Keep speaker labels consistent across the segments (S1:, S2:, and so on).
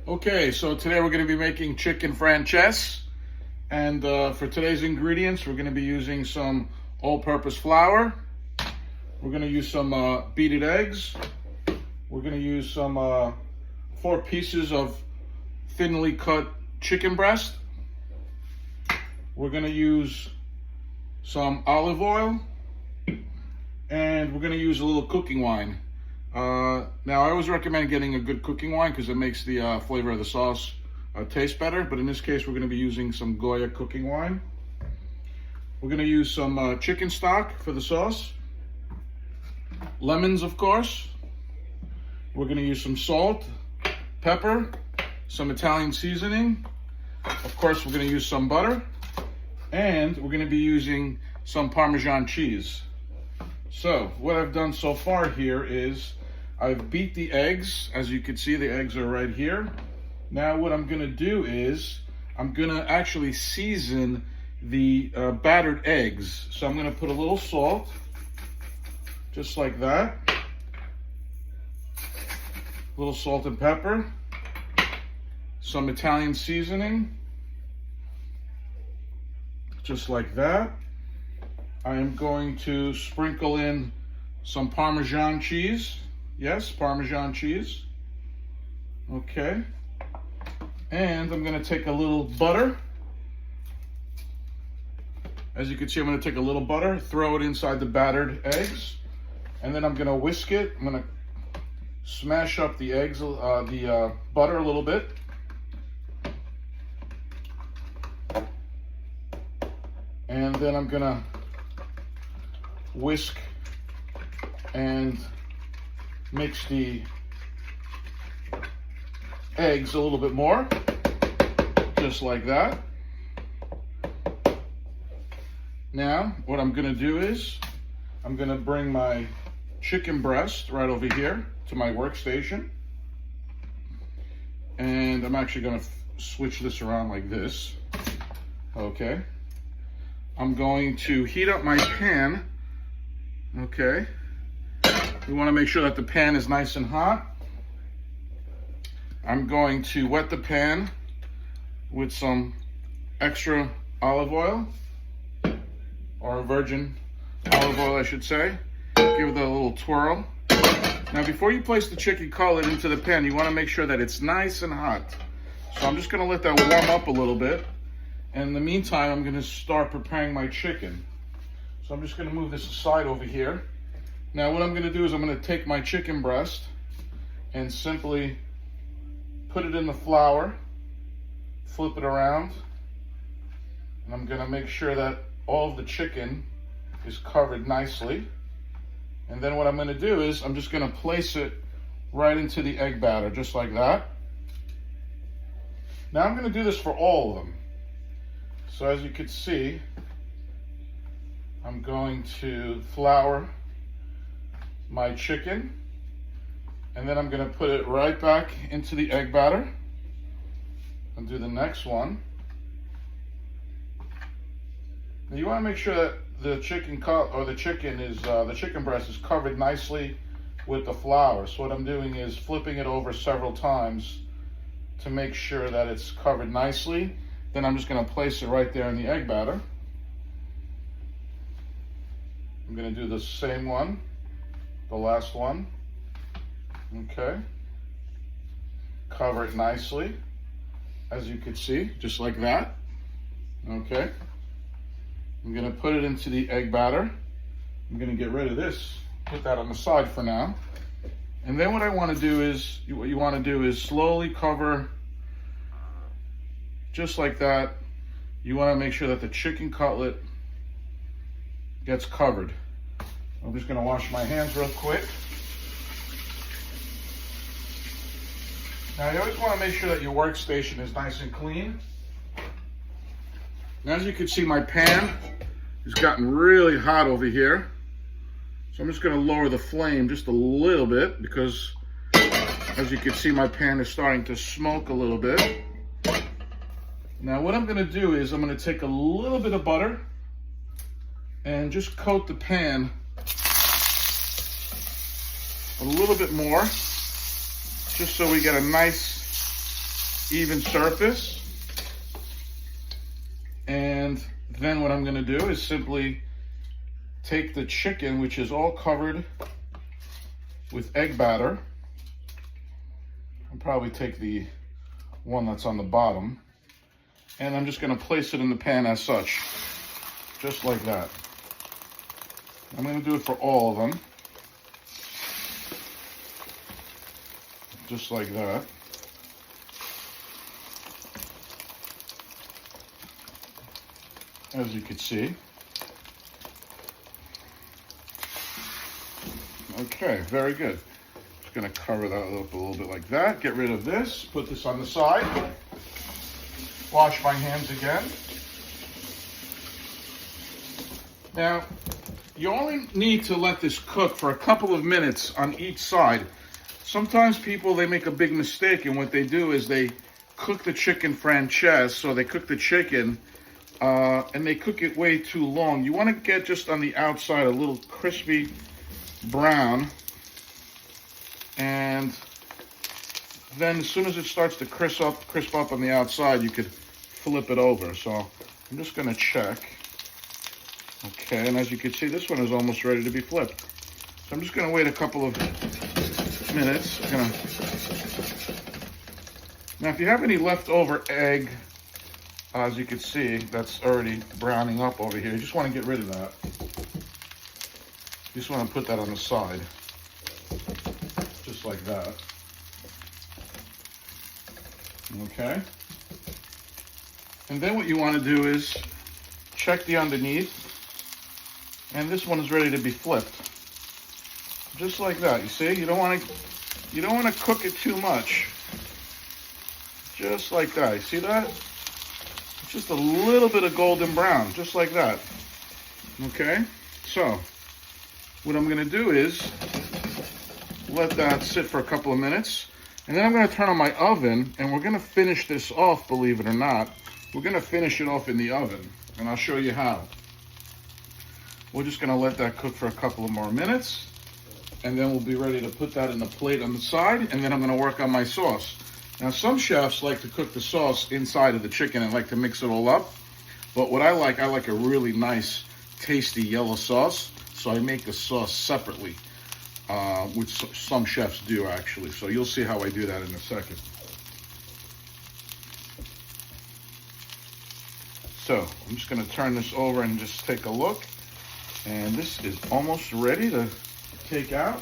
S1: Okay, so today we're going to be making chicken Francese, and for today's ingredients we're going to be using some all-purpose flour. We're going to use some beaten eggs. We're going to use some 4 pieces of thinly cut chicken breast. We're going to use some olive oil, and we're going to use a little cooking wine. Now, I always recommend getting a good cooking wine because it makes the flavor of the sauce taste better. But in this case, we're going to be using some Goya cooking wine. We're going to use some chicken stock for the sauce. Lemons, of course. We're going to use some salt, pepper, some Italian seasoning. Of course, we're going to use some butter. And we're going to be using some Parmesan cheese. So, what I've done so far here is I've beat the eggs. As you can see, the eggs are right here. Now what I'm gonna do is I'm gonna actually season the battered eggs. So I'm gonna put a little salt, just like that. A little salt and pepper. Some Italian seasoning, just like that. I am going to sprinkle in some Parmesan cheese. Yes, Parmesan cheese. Okay. And I'm going to take a little butter. As you can see, I'm going to take a little butter, throw it inside the battered eggs, and then I'm going to whisk it. I'm going to smash up the eggs, the butter a little bit. And then I'm going to whisk and mix the eggs a little bit more, just like that. Now, what I'm going to do is I'm going to bring my chicken breast right over here to my workstation, and I'm actually going to switch this around like this. Okay. I'm going to heat up my pan. Okay. We want to make sure that the pan is nice and hot. I'm going to wet the pan with some extra olive oil, or virgin olive oil, I should say. Give it a little twirl. Now, before you place the chicken cutlet into the pan, you want to make sure that it's nice and hot. So I'm just going to let that warm up a little bit. And in the meantime, I'm going to start preparing my chicken. So I'm just going to move this aside over here. Now what I'm going to do is I'm going to take my chicken breast and simply put it in the flour, flip it around, and I'm going to make sure that all of the chicken is covered nicely. And then what I'm going to do is I'm just going to place it right into the egg batter, just like that. Now I'm going to do this for all of them. So as you can see, I'm going to flour my chicken, and then I'm going to put it right back into the egg batter and do the next one. Now you want to make sure that the chicken breast is covered nicely with the flour. So what I'm doing is flipping it over several times to make sure that it's covered nicely. Then I'm just going to place it right there in the egg batter. I'm going to do the same one, the last one. Okay. Cover it nicely, as you can see, just like that. Okay. I'm going to put it into the egg batter. I'm going to get rid of this, put that on the side for now. And then what I want to do is, what you want to do is slowly cover, just like that. You want to make sure that the chicken cutlet gets covered. I'm just going to wash my hands real quick. Now you always want to make sure that your workstation is nice and clean. Now, as you can see, my pan has gotten really hot over here. So I'm just going to lower the flame just a little bit because, as you can see, my pan is starting to smoke a little bit. Now what I'm going to do is I'm going to take a little bit of butter and just coat the pan a little bit more, just so we get a nice even surface. And then what I'm gonna do is simply take the chicken, which is all covered with egg batter. I'll probably take the one that's on the bottom, and I'm just gonna place it in the pan as such, just like that. I'm gonna do it for all of them, just like that. As you can see. Okay, very good. Just gonna cover that up a little bit like that. Get rid of this, put this on the side. Wash my hands again. Now, you only need to let this cook for a couple of minutes on each side. Sometimes people, they make a big mistake, and what they do is they cook the chicken Francese, so they cook the chicken and they cook it way too long. You want to get just on the outside a little crispy brown, and then as soon as it starts to crisp up on the outside, you could flip it over. So I'm just going to check. Okay, and as you can see, this one is almost ready to be flipped. So I'm just going to wait a couple of minutes. Now, if you have any leftover egg, as you can see, that's already browning up over here. You just want to get rid of that. You just want to put that on the side, just like that. Okay. And then what you want to do is check the underneath, and this one is ready to be flipped, just like that. You see, you don't want to cook it too much. Just like that. You see that? It's just a little bit of golden brown, just like that. Okay. So what I'm going to do is let that sit for a couple of minutes, and then I'm going to turn on my oven, and we're going to finish this off, believe it or not. We're going to finish it off in the oven, and I'll show you how. We're just going to let that cook for a couple of more minutes, and then we'll be ready to put that in the plate on the side, and then I'm going to work on my sauce. Now, some chefs like to cook the sauce inside of the chicken and like to mix it all up, but what I like a really nice, tasty yellow sauce, so I make the sauce separately, which some chefs do actually. So you'll see how I do that in a second. So I'm just going to turn this over and just take a look, and this is almost ready to take out.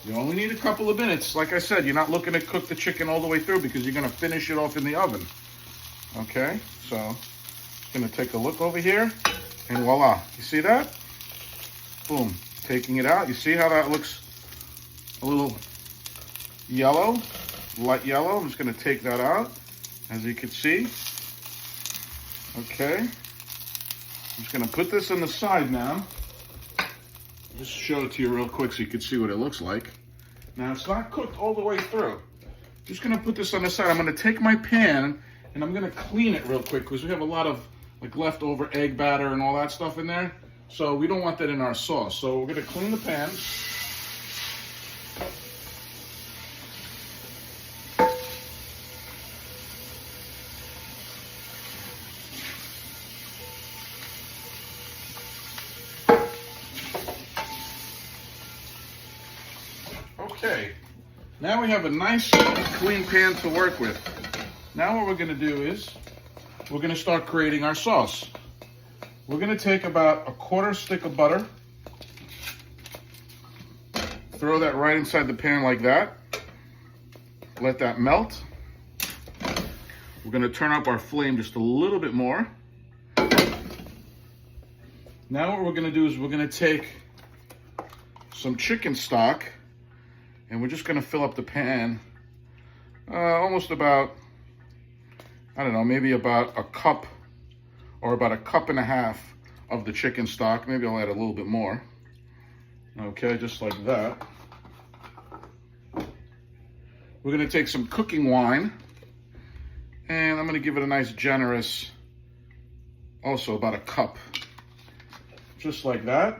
S1: You only need a couple of minutes. Like I said, you're not looking to cook the chicken all the way through because you're going to finish it off in the oven. Okay, so I'm going to take a look over here, and voila. You see that? Boom. Taking it out. You see how that looks a little yellow, light yellow? I'm just going to take that out, as you can see. Okay. I'm just going to put this on the side now. Just show it to you real quick so you can see what it looks like. Now, it's not cooked all the way through. Just going to put this on the side. I'm going to take my pan and I'm going to clean it real quick because we have a lot of like leftover egg batter and all that stuff in there. So we don't want that in our sauce. So we're going to clean the pan. Okay, now we have a nice clean pan to work with. Now what we're going to do is we're going to start creating our sauce. We're going to take about a quarter stick of butter, throw that right inside the pan like that, let that melt. We're going to turn up our flame just a little bit more. Now what we're going to do is we're going to take some chicken stock, and we're just going to fill up the pan almost about, I don't know, maybe about a cup or about a cup and a half of the chicken stock. Maybe I'll add a little bit more. Okay, just like that. We're going to take some cooking wine, and I'm going to give it a nice generous, also about a cup. Just like that.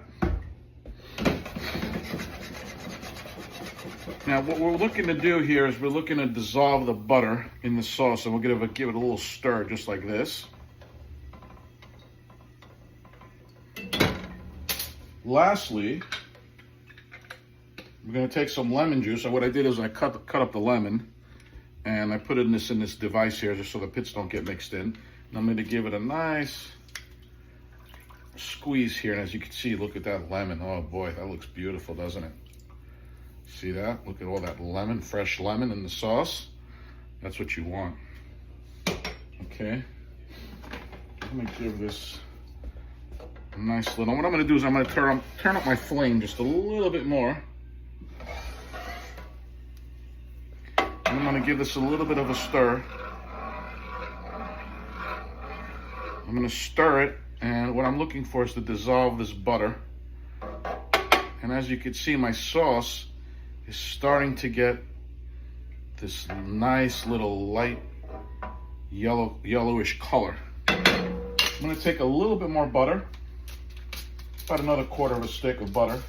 S1: Now what we're looking to do here is we're looking to dissolve the butter in the sauce, and we're going to give it a little stir just like this. Lastly, we're going to take some lemon juice. So what I did is I cut up the lemon, and I put it in this device here just so the pits don't get mixed in. And I'm going to give it a nice squeeze here, and as you can see, look at that lemon. Oh boy, that looks beautiful, doesn't it? See that? Look at all that lemon, fresh lemon in the sauce. That's what you want. Okay. I'm gonna give this a nice little. What I'm gonna do is I'm gonna turn up my flame just a little bit more. And I'm gonna give this a little bit of a stir. I'm gonna stir it, and what I'm looking for is to dissolve this butter. And as you can see, my sauce is starting to get this nice little light yellowish color. I'm gonna take a little bit more butter, about another quarter of a stick of butter.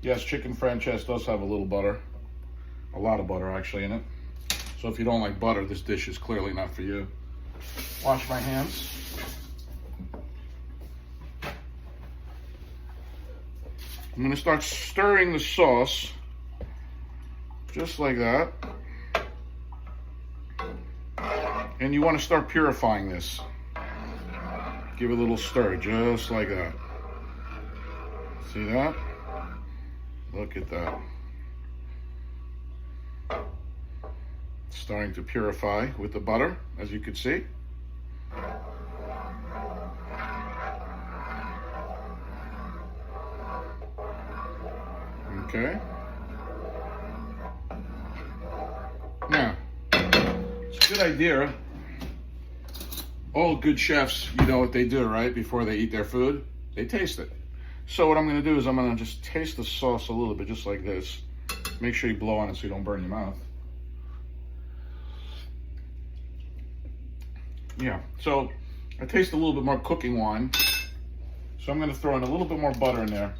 S1: Yes, chicken Francese does have a little butter, a lot of butter actually in it. So if you don't like butter, this dish is clearly not for you. Wash my hands. I'm gonna start stirring the sauce just like that. And you want to start purifying this. Give it a little stir, just like that. See that? Look at that. It's starting to purify with the butter, as you can see. Okay. Now, it's a good idea. All good chefs, you know what they do, right? Before they eat their food, they taste it. So what I'm gonna do is I'm gonna just taste the sauce a little bit, just like this. Make sure you blow on it so you don't burn your mouth. Yeah, so I taste a little bit more cooking wine. So I'm gonna throw in a little bit more butter in there.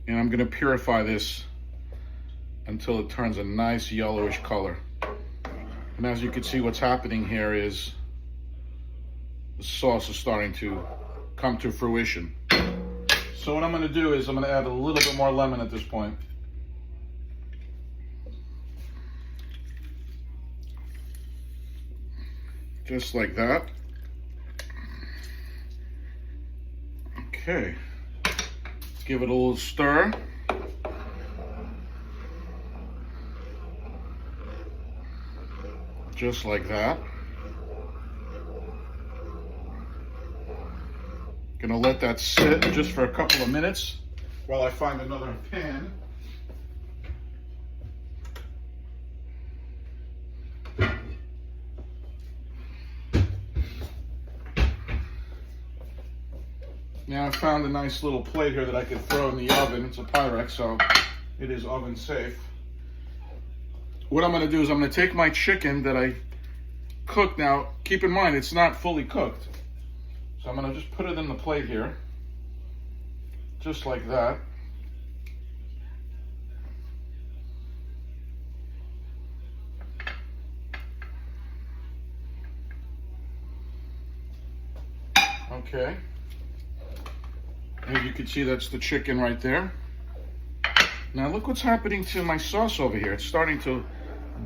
S1: And I'm gonna purify this until it turns a nice yellowish color. And as you can see, what's happening here is the sauce is starting to come to fruition. So what I'm gonna do is I'm gonna add a little bit more lemon at this point. Just like that. Okay. Give it a little stir. Just like that. Gonna let that sit just for a couple of minutes while I find another pan. Now I found a nice little plate here that I could throw in the oven. It's a Pyrex, so it is oven safe. What I'm gonna do is I'm gonna take my chicken that I cooked. Now, keep in mind, it's not fully cooked. So I'm gonna just put it in the plate here, just like that. Okay. As you can see, that's the chicken right there. Now look what's happening to my sauce over here. It's starting to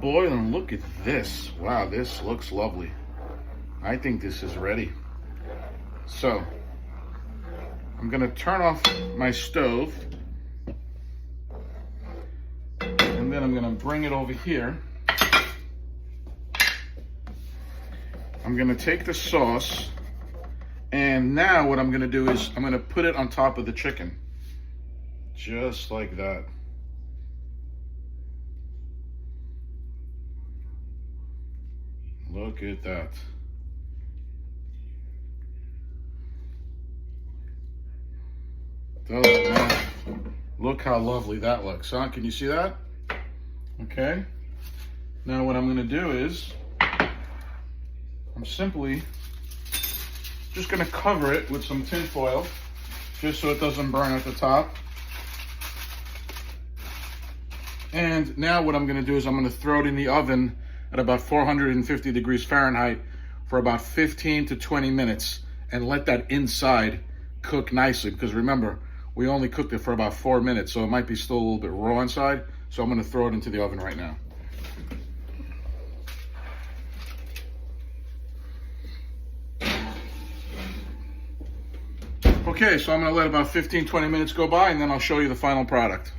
S1: boil, and look at this. Wow, this looks lovely. I think this is ready. So, I'm gonna turn off my stove, and then I'm gonna bring it over here. I'm gonna take the sauce, and now what I'm gonna do is I'm gonna put it on top of the chicken. Just like that. Look at that. Doesn't matter. Look how lovely that looks, huh? Can you see that? Okay. Now what I'm gonna do is I'm simply just gonna cover it with some tin foil. just so it doesn't burn at the top. And now what I'm going to do is I'm going to throw it in the oven at about 450 degrees Fahrenheit for about 15 to 20 minutes and let that inside cook nicely, because remember, we only cooked it for about 4 minutes, so it might be still a little bit raw inside. So I'm going to throw it into the oven right now. Okay, so I'm going to let about 15-20 minutes go by, and then I'll show you the final product.